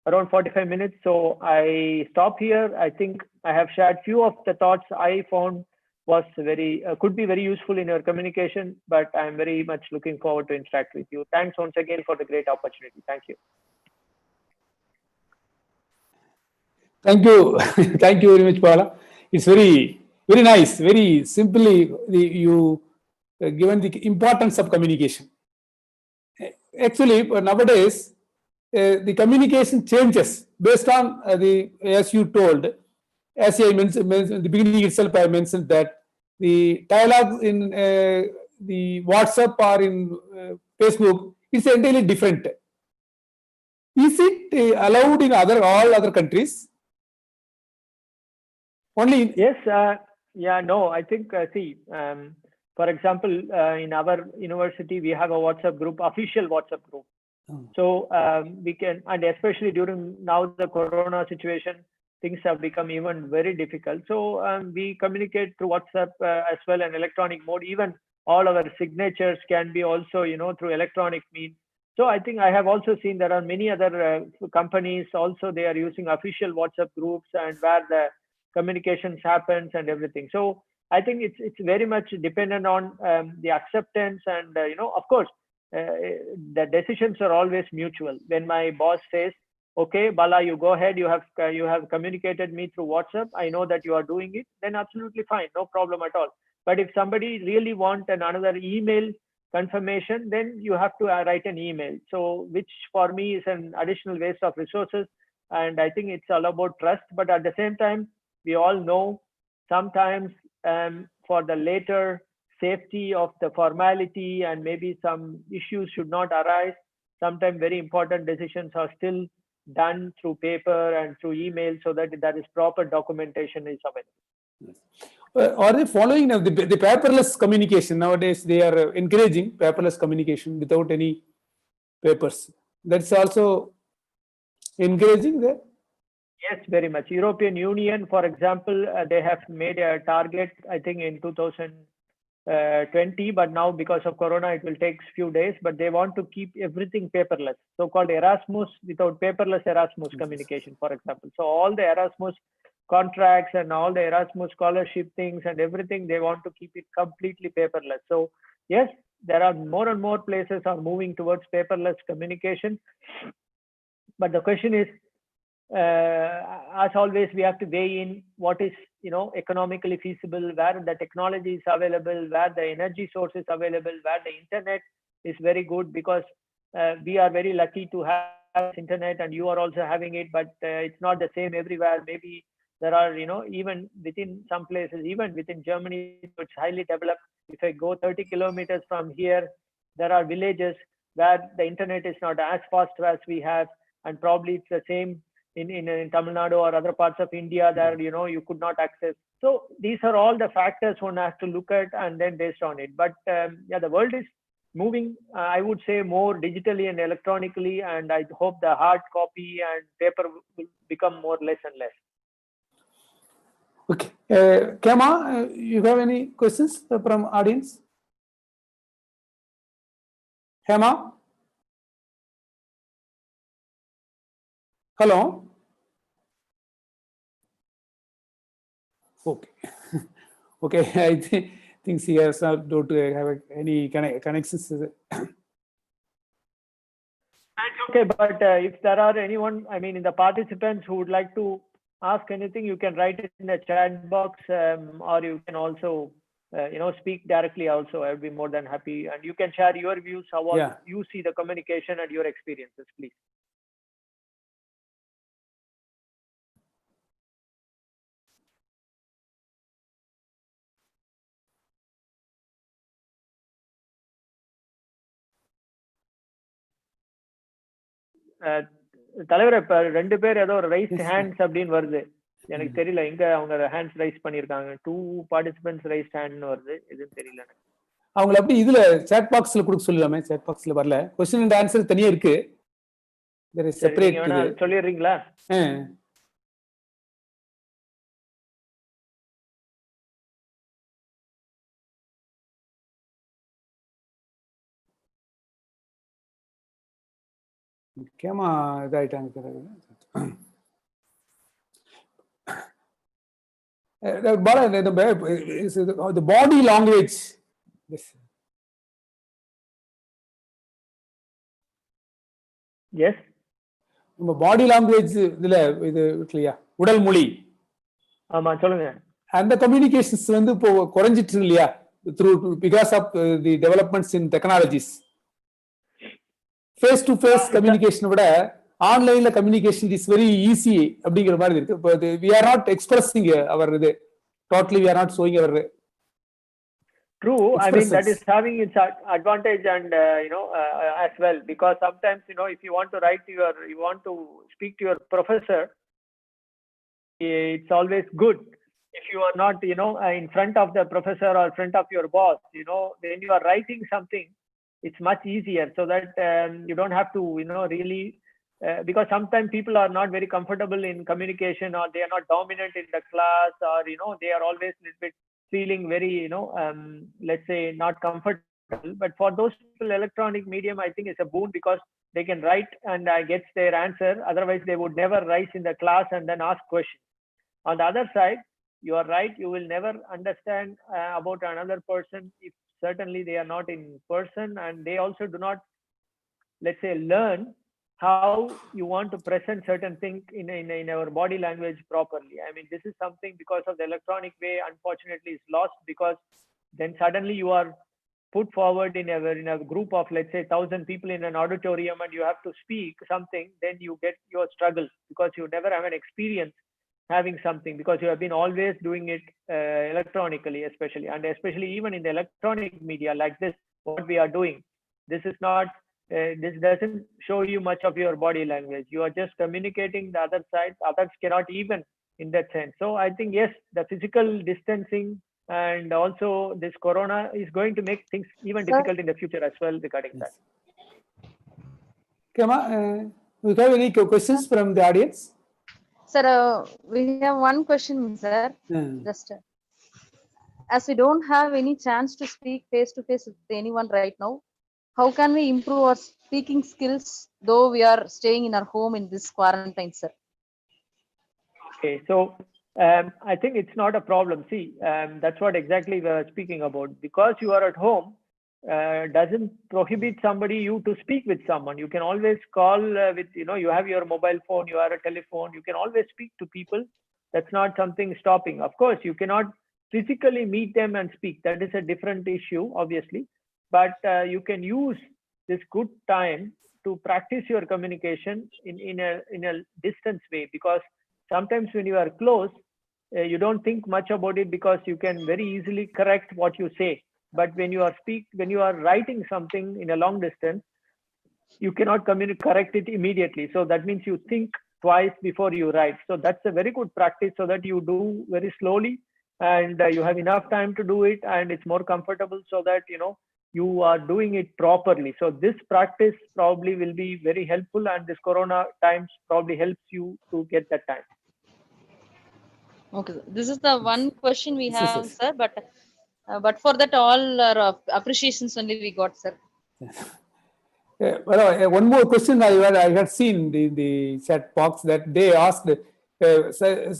[SPEAKER 3] around 45 minutes. So I stop here. I think I have shared few of the thoughts I found was could be very useful in your communication, but I'm very much looking forward to interact with you. Thanks once again for the great opportunity. Thank you.
[SPEAKER 2] Thank you. Thank you very much, Paula. It's very, very nice. Very simply, you given the importance of communication. Actually, nowadays, the communication changes based on as you told, as I mentioned in the beginning itself, I mentioned that the dialogue in the WhatsApp or in Facebook is entirely different. Is it allowed in all other countries? Only
[SPEAKER 3] yes, yeah, no, I think, see, for example, in our university, we have a WhatsApp group, official WhatsApp group. So we can, and especially during now the Corona situation, things have become even very difficult. So we communicate through WhatsApp as well in electronic mode. Even all our signatures can be also, through electronic means. So I think I have also seen there are many other companies also, they are using official WhatsApp groups and where the communications happens and everything. So I think it's very much dependent on the acceptance and, of course, the decisions are always mutual. When my boss says, okay, Bala, you go ahead, you have communicated me through WhatsApp, I know that you are doing it, then absolutely fine, no problem at all. But if somebody really wants another email confirmation, then you have to write an email. So which for me is an additional waste of resources. And I think it's all about trust. But at the same time, we all know sometimes for the later safety of the formality and maybe some issues should not arise, sometimes very important decisions are still done through paper and through email so that there is proper documentation is available.
[SPEAKER 2] Are they following the paperless communication? Nowadays, they are encouraging paperless communication without any papers. That's also encouraging there?
[SPEAKER 3] Yes, very much. European Union, for example, they have made a target, I think in 2020, but now because of Corona, it will take few days, but they want to keep everything paperless. So-called Erasmus, without paperless Erasmus communication, for example. So all the Erasmus contracts and all the Erasmus scholarship things and everything, they want to keep it completely paperless. So yes, there are more and more places are moving towards paperless communication. But the question is, as always, we have to weigh in what is economically feasible, where the technology is available, where the energy source is available, where the internet is very good, because we are very lucky to have internet and you are also having it, but it's not the same everywhere. Maybe there are, even within some places, even within Germany, it's highly developed. If I go 30 kilometers from here, there are villages where the internet is not as fast as we have, and probably it's the same in Tamil Nadu or other parts of India that you could not access. So these are all the factors one has to look at and then based on it. But yeah, the world is moving, I would say, more digitally and electronically, and I hope the hard copy and paper will become more less and less.
[SPEAKER 2] Okay, Kema, you have any questions from audience? Hema? Hello? Okay. Okay, I think she has not to have any connections.
[SPEAKER 3] That's okay, but if there are anyone, in the participants who would like to ask anything, you can write it in the chat box, or you can also, speak directly also. I would be more than happy. And you can share your views, how you see the communication and your experiences, please. தலைவர் இப்ப 2 பேர் ஏதோ raised hands அப்படின்னு வருது. எனக்கு தெரியல எங்க அவங்க ஹேண்ட்ஸ் ரைஸ் பண்ணிருக்காங்க. 2 participants raised hand வருது. எதுன்னு தெரியல எனக்கு.
[SPEAKER 2] அவங்கள அப்படி இதுல chat boxல கொடுக்க சொல்லலாமே. chat boxல வரல. question and answer தனியா இருக்கு. there is separate இது.
[SPEAKER 3] சொல்லிறீங்களா?
[SPEAKER 2] கேமா இதாயிட்டாங்க. The body language.
[SPEAKER 3] Yes.
[SPEAKER 2] நம்ம பாடி லாங்குவேஜ் இதுல இது இல்லையா?
[SPEAKER 4] உடல் மொழி.
[SPEAKER 3] ஆமா சொல்லுங்க.
[SPEAKER 4] அந்த கம்யூனிகேஷன்ஸ் வந்து இப்போ குறைஞ்சிட்டு இல்லையா because of the developments in technologies. Face to face communication விட ஆன்லைன்ல கம்யூனிகேஷன் இஸ் வெரி ஈஸி அப்படிங்கிற மாதிரி இருக்கு. இப்போ we are not expressing our இது totally we are not showing our
[SPEAKER 3] True. I mean, that is having its advantage and as well, because sometimes if you want to you want to speak to your professor, it's always good if you are not in front of the professor or front of your boss. When you are writing something, it's much easier, so that you don't have to really because sometimes people are not very comfortable in communication, or they are not dominant in the class, or they are always a little bit feeling very let's say not comfortable. But for those people, electronic medium I think is a boon, because they can write and gets their answer. Otherwise they would never rise in the class and then ask questions. On the other side, you are right, you will never understand about another person if certainly they are not in person, and they also do not, let's say, learn how you want to present certain things in our body language properly. I mean, this is something, because of the electronic way, unfortunately is lost, because then suddenly you are put forward in a group of, let's say, 1,000 people in an auditorium, and you have to speak something, then you get your struggle, because you never have an experience having something, because you have been always doing it electronically, especially even in the electronic media like this, what we are doing. This is not this doesn't show you much of your body language. You are just communicating the other side. Others cannot even in that sense. So I think, yes, the physical distancing and also this corona is going to make things even difficult in the future as well regarding that.
[SPEAKER 4] Kama, we have any questions from the audience?
[SPEAKER 1] Sir, we have one question, sir. Just as we don't have any chance to speak face to face with anyone right now, how can we improve our speaking skills though we are staying in our home in this quarantine, sir?
[SPEAKER 3] Okay, so I think it's not a problem. See, that's what exactly we are speaking about. Because you are at home, doesn't prohibit somebody you to speak with someone. You can always call with, you have your mobile phone, you have a telephone, you can always speak to people. That's not something stopping. Of course, you cannot physically meet them and speak. That is a different issue, obviously. But you can use this good time to practice your communication in a distance way, because sometimes when you are close, you don't think much about it, because you can very easily correct what you say. But when you are writing something in a long distance, you cannot correct it immediately. So that means you think twice before you write. So that's a very good practice, so that you do very slowly, and you have enough time to do it, and it's more comfortable, so that you are doing it properly. So this practice probably will be very helpful, and this corona times probably helps you to get that time.
[SPEAKER 1] Okay, this is the one question we have, sir, but for that all our appreciations only we got, sir.
[SPEAKER 4] Well, one more question I had seen in the chat box, that they asked,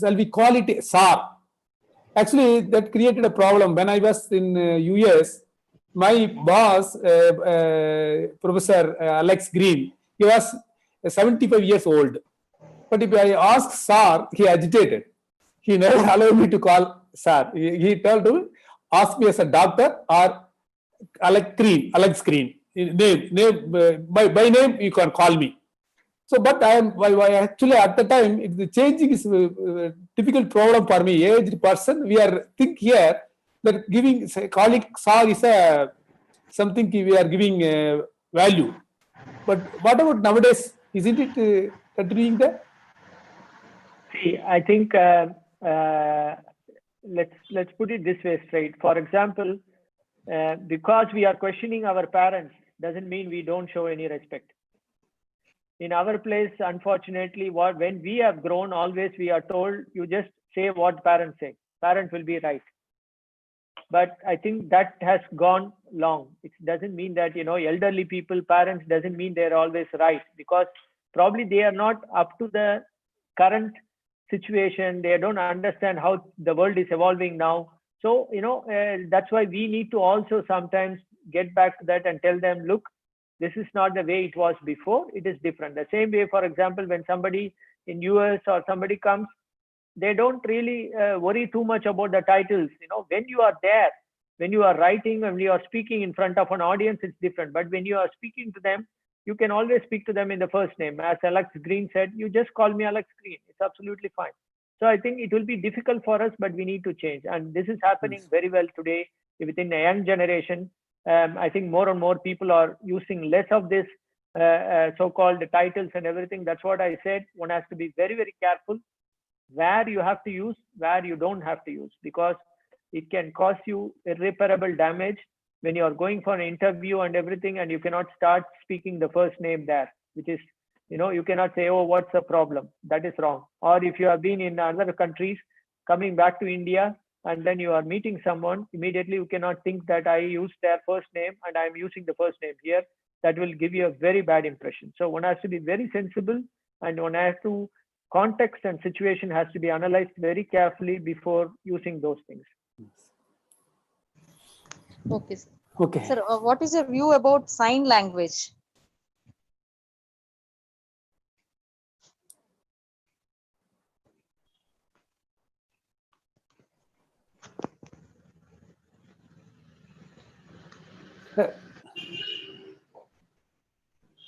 [SPEAKER 4] shall we call it SAR? Actually, that created a problem. When I was in US, my boss, Professor Alex Green, he was 75 years old. But if I asked Sir, he agitated. He never allowed me to call Sir. He told me, ask me as a doctor or Alex Green. By name, you can call me. So, but I actually at the time, the changing is a difficult problem for me, aged person. We are think here that calling Sir is something we are giving value. But what about nowadays? Isn't it continuing there?
[SPEAKER 3] See, I think let's put it this way straight. For example, because we are questioning our parents doesn't mean we don't show any respect. In our place, unfortunately, when we have grown, always we are told, you just say what parents say. Parents will be right. But I think that has gone long. It doesn't mean that, elderly people, parents, doesn't mean they're always right, because probably they are not up to the current situation. They don't understand how the world is evolving now. So, that's why we need to also sometimes get back to that and tell them, look, this is not the way it was before. It is different. The same way, for example, when somebody in US or somebody comes, they don't really worry too much about the titles. You know, when you are there, when you are writing and you are speaking in front of an audience, it's different. But when you are speaking to them, you can always speak to them in the first name. As Alex Green said, you just call me Alex Green. It's absolutely fine. So I think it will be difficult for us, but we need to change. And this is happening very well today within a young generation. I think more and more people are using less of this so-called titles and everything. That's what I said. One has to be very, very careful where you have to use, where you don't have to use, because it can cause you irreparable damage when you are going for an interview and everything, and you cannot start speaking the first name there, which is, you know, you cannot say, oh, what's the problem? That is wrong. Or if you have been in other countries, coming back to India, and then you are meeting someone, immediately you cannot think that I used their first name and I'm using the first name here. That will give you a very bad impression. So one has to be very sensible, and one has to, context and situation has to be analyzed very carefully before using those things.
[SPEAKER 1] Okay, sir.
[SPEAKER 4] Okay.
[SPEAKER 1] Sir, what is your view about sign language?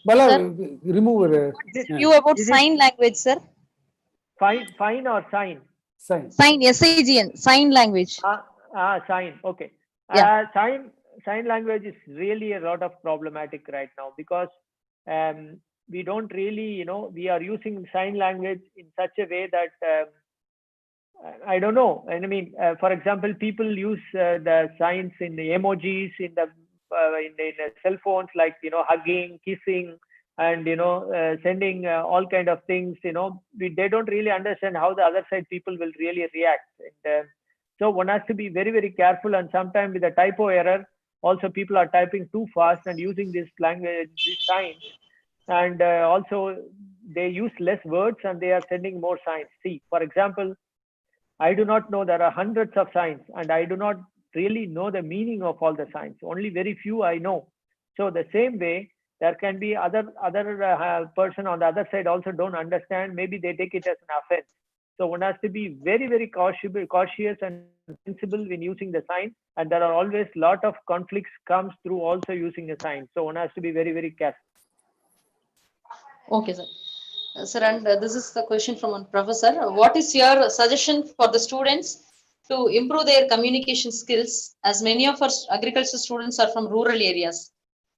[SPEAKER 4] Bala,
[SPEAKER 1] Sir?
[SPEAKER 4] remove
[SPEAKER 1] What is your view about sign language, sir?
[SPEAKER 3] Fine or sign?
[SPEAKER 4] sign.
[SPEAKER 1] Sign, SIGN, sign language.
[SPEAKER 3] Sign. Okay.
[SPEAKER 1] Yeah.
[SPEAKER 3] Sign language is really a lot of problematic right now, because we don't really, you know, we are using sign language in such a way that I don't know. And I mean, for example, people use the signs in the emojis in the cell phones, like, you know, hugging, kissing, and, you know, sending all kind of things. You know, they don't really understand how the other side people will really react. And so one has to be very, very careful. And sometimes with a typo error, also people are typing too fast and using this language, these signs, and also they use less words and they are sending more signs. See, for example, I do not know, there are hundreds of signs, and I do not really know the meaning of all the signs. Only very few I know. So the same way, there can be other person on the other side also don't understand. Maybe they take it as an offense. So one has to be very, very cautious and sensible when using the sign. And there are always lot of conflicts comes through also using the sign. So one has to be very, very careful.
[SPEAKER 1] Okay, sir. Sir, and this is the question from one professor. What is your suggestion for the students to improve their communication skills, as many of our agriculture students are from rural areas?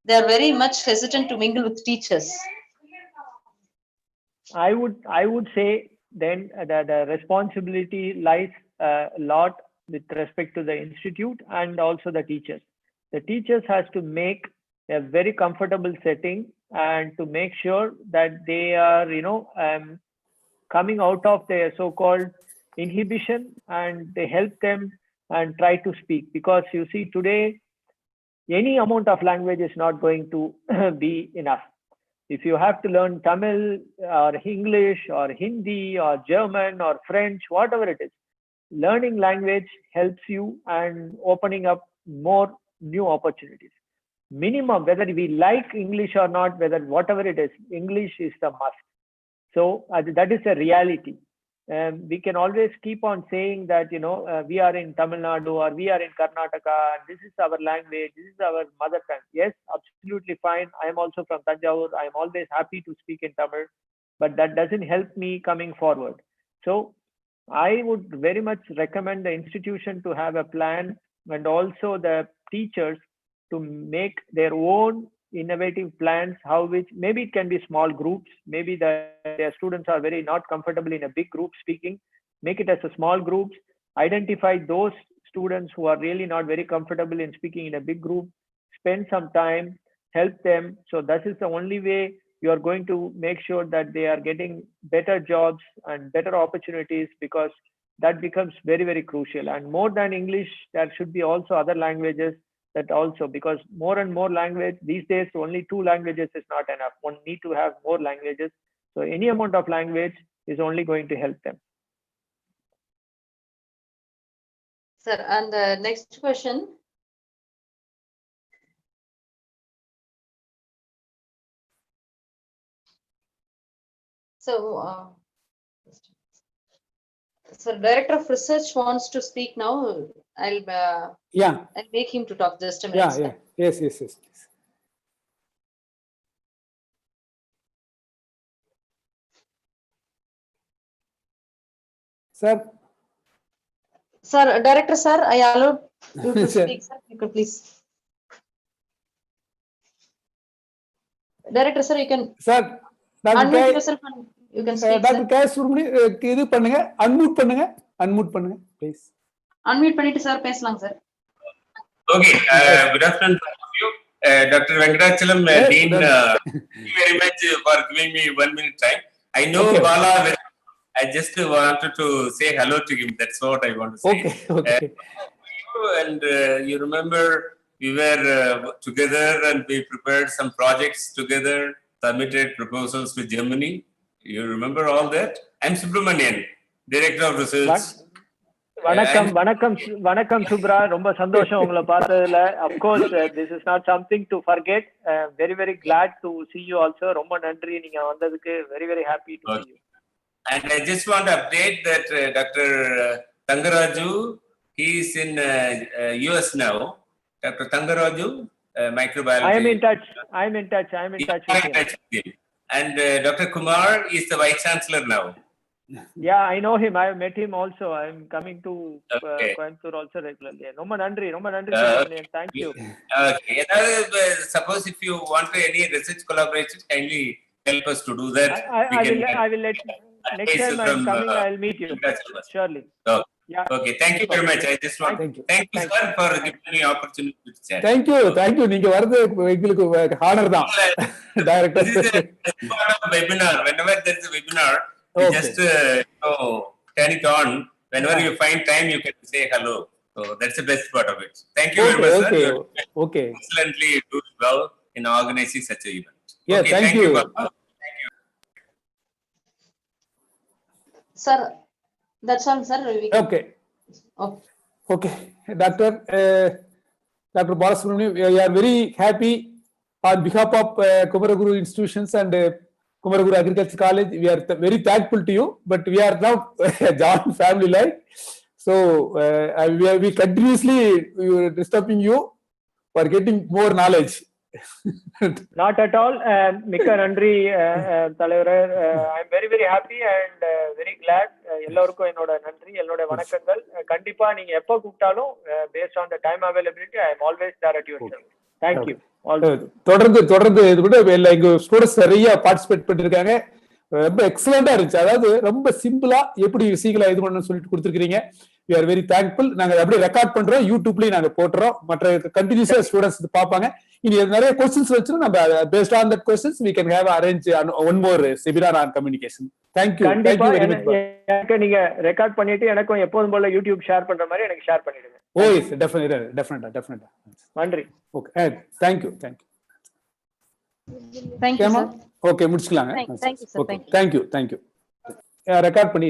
[SPEAKER 1] They are very much hesitant to mingle with teachers.
[SPEAKER 3] I would say then the responsibility lies a lot with respect to the institute and also the teachers. The teachers has to make a very comfortable setting, and to make sure that they are, you know, coming out of their so-called inhibition, and they help them and try to speak. Because you see, today any amount of language is not going to be enough. If you have to learn Tamil or English or Hindi or German or French, whatever it is, learning language helps you and opening up more new opportunities. Minimum, whether we like English or not, whether whatever it is, English is the must. So that is a reality. We can always keep on saying that, you know, we are in Tamil Nadu or we are in Karnataka, and this is our language, this is our mother tongue. Yes, absolutely fine. I am also from Tanjavur. I am always happy to speak in Tamil, but that doesn't help me coming forward. So I would very much recommend the institution to have a plan, and also the teachers to make their own innovative plans, how which maybe it can be small groups, maybe their students are very not comfortable in a big group speaking, make it as a small groups, identify those students who are really not very comfortable in speaking in a big group, spend some time, help them. So that is the only way you are going to make sure that they are getting better jobs and better opportunities, because that becomes very, very crucial. And more than English, there should be also other languages, that also, because more and more language these days, only 2 languages is not enough. One need to have more languages. So any amount of language is only going to help them.
[SPEAKER 1] Sir, and the next question. So, Sir, Director of Research wants to speak now. I'll make him to talk. Just a minute.
[SPEAKER 4] Yeah. Yes. Please. Sir.
[SPEAKER 1] Sir, Director, sir, I allow you to speak, sir. You could please. Director, sir, you can.
[SPEAKER 4] Sir,
[SPEAKER 1] unmute yourself and you can speak.
[SPEAKER 4] Dr. இது பண்ணுங்க, unmute பண்ணுங்க, please.
[SPEAKER 1] Unmute பண்ணிட்டு sir பேசலாம் sir.
[SPEAKER 5] Okay, good afternoon to all of you. Dr. Venkatachalam, Dean, thank you very much for giving me 1 minute time. I know Bala very well. I just wanted to say hello to him. That's what I want to say.
[SPEAKER 4] Okay.
[SPEAKER 5] And you remember we were together and we prepared some projects together, submitted proposals to Germany. You remember all that? I'm Subramanian, Director of Research.
[SPEAKER 3] வணக்கம் சுப்ரா, ரொம்ப சந்தோஷம் உங்களை பார்த்ததுல. Of course, this is not something to forget. Very glad to see you also. ரொம்ப நன்றி நீங்க வந்ததுக்கு. Very happy to see you.
[SPEAKER 5] And I just want to update that Dr. Tangaraju, he is in US now. Dr. Tangaraju, microbiology.
[SPEAKER 3] I am in touch with him.
[SPEAKER 5] And Dr. Kumar is the Vice Chancellor now.
[SPEAKER 3] Yeah, I know him. I have met him also. I am coming to Coimbatore also regularly. ரொம்ப நன்றி. Thank you.
[SPEAKER 5] Okay. Suppose if you want any research collaboration, kindly help us to do that.
[SPEAKER 3] I will let next time I'm coming, I'll meet you. Surely.
[SPEAKER 5] Okay. Yeah. Okay. Thank you very much. I just want thank you sir for giving me opportunity to chat.
[SPEAKER 4] Thank you. நீங்க வரது எங்களுக்கு honour தான். Director.
[SPEAKER 5] This is a part of webinar. Whenever there is a webinar, you just turn it on. Whenever you find time, you can say hello. So that's the best part of it. Thank you very much, sir.
[SPEAKER 4] Okay.
[SPEAKER 5] Excellently do well in organizing such an event.
[SPEAKER 4] Yeah, thank you.
[SPEAKER 1] Sir, that's all, sir.
[SPEAKER 4] Okay. Dr. Balasubramanian, we are very happy on behalf of Kumaraguru institutions and Kumaraguru Agriculture College. We are very thankful to you, but we are now a joint family life. So we continuously disturbing you for getting more knowledge.
[SPEAKER 3] Not at all. மிக்க நன்றி தலைவர். I'm very happy and very glad. எல்லாருக்கும் என்னோட நன்றி, என்னோட வணக்கங்கள். கண்டிப்பா நீங்க எப்ப கூப்பிட்டாலும் based on the time availability, I am always there at your service. Thank you.
[SPEAKER 4] தொடர்ந்து இது கூட எங்க ஸ்டூடெண்ட்ஸ் நிறைய பார்ட்டிசிபேட் பண்ணிருக்காங்க. ரொம்ப எக்ஸலண்டா இருந்துச்சு. அதாவது ரொம்ப சிம்பிளா எப்படி விஷயங்களை இது பண்ணணும்னு சொல்லிட்டு கொடுத்துருக்கீங்க. We are very thankful. நாங்க அப்படியே ரெக்கார்ட் பண்றோம், யூடியூப்லயும் நாங்க போட்டுறோம். மற்ற கண்டினியூஸா ஸ்டூடெண்ட்ஸ் பார்ப்பாங்க. இனி நிறைய கொஸ்டின்ஸ் வச்சு நம்ம based on that questions we can have arrange one more seminar on communication. Thank you very much.
[SPEAKER 3] எனக்கு நீங்க ரெக்கார்ட் பண்ணிட்டு எனக்கும் எப்போதும் போல யூடியூப் ஷேர் பண்ற மாதிரி எனக்கு ஷேர் பண்ணிடுங்க.
[SPEAKER 4] Oh yes, definitely.
[SPEAKER 3] நன்றி.
[SPEAKER 4] Okay, thank you.
[SPEAKER 1] Thank you, sir.
[SPEAKER 4] Okay, முடிச்சுக்கலாங்க.
[SPEAKER 1] Thank you, sir.
[SPEAKER 4] Thank you. Record பண்ணி